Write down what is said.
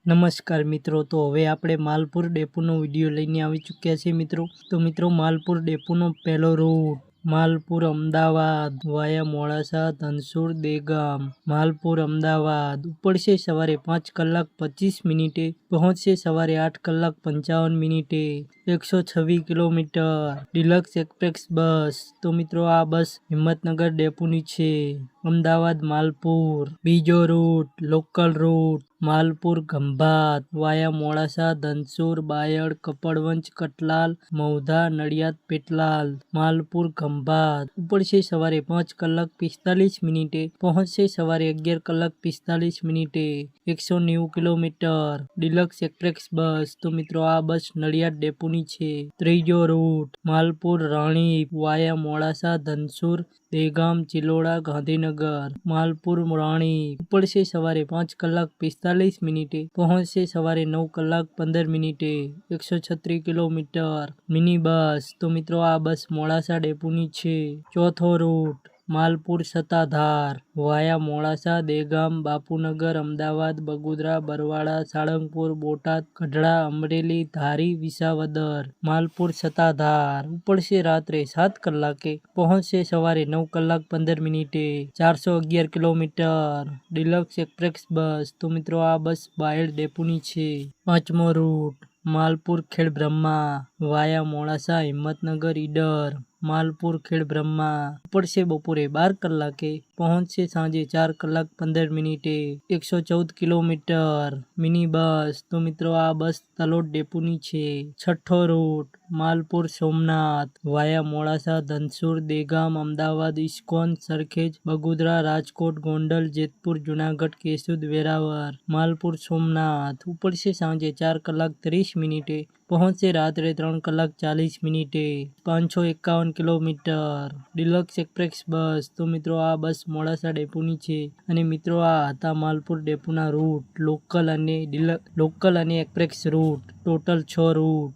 નમસ્કાર મિત્રો, તો હવે આપણે માલપુર ડેપોનો વિડીયો લઈને આવી ચૂક્યા છીએ મિત્રો. તો મિત્રો, માલપુર ડેપોનો પહેલો રૂટ માલપુર અમદાવાદ વાયા મોડાસા ધનસુર દેગામ. માલપુર અમદાવાદ ઉપડશે સવારે 5:25, પહોંચશે સવારે 8:55, 126 કિલોમીટર. ડિલક્સ એક્સપ્રેસ બસ. તો મિત્રો, આ બસ હિંમતનગર ડેપોની છે. અમદાવાદ માલપુર. બીજો route local route Malpur Khambhat via Modasa Dhansura Bayad Kapadvanj Kathlal Mahudha Nadiad Petlad. Malpur Khambhat ઉપડશે સવારે 5:45, પહોંચશે સવારે 11:45, 190 કિલોમીટર. ડિલક્સ એક્સપ્રેસ બસ. તો મિત્રો, આ બસ નડિયાદ ડેપોની છે. ત્રીજો રૂટ માલપુર રાણીપ વાયા મોડાસા ધનસુર દેગામ ચિલોડા ગાંધીનગર. માલપુર રાણીપ ઉપડશે સવારે 5:45, પહોંચશે સવારે 9:15, 136 કિલોમીટર. Mini bus. તો મિત્રો, આ બસ મોડાસા ડેપોની છે. ચોથો રૂટ માલપુર સત્તાધાર વાયા મોડાસા દેગામ બાપુનગર અમદાવાદ બગોદરા બરવાડા સાળંગપુર બોટાદ ગઢડા અમરેલી ધારી વિસાવદર. માલપુર સત્તાધાર ઉપડશે રાત્રે 7 કલાકે, પહોંચશે સવારે 9:15, 411 કિલોમીટર. ડિલક્સ એક્સપ્રેસ બસ. તો મિત્રો, આ બસ બાયડ ડેપોની છે. પાંચમો રૂટ માલપુર ખેડબ્રહ્મા વાયા મોડાસા હિંમતનગર ઈડર. માલપુર ખેડબ્રહ્મા ઉપડશે બપોરે 12 કલાકે, પહોંચશે સાંજે 4:15, 114 કિલોમીટર. Mini bus. તો મિત્રો, આ બસ તલોદ ડેપોની છે. છઠ્ઠો રૂટ માલપુર સોમનાથ વાયા મોડાસા ધનસુર દેગામ અમદાવાદ ઇસ્કોન સરખેજ બગોદરા રાજકોટ ગોંડલ જેતપુર જુનાગઢ કેશોદ વેરાવળ. માલપુર સોમનાથ ઉપડશે સાંજે 4:30, પહોંચશે રાત્રે 3:40, 551 કિલોમીટર. ડિલક્સ એક્સપ્રેસ બસ. તો મિત્રો, આ બસ મોડાસા ડેપોની છે. અને મિત્રો, આ હતા માલપુર ડેપોના રૂટ લોકલ અને એક્સપ્રેસ રૂટ. Total 6 route.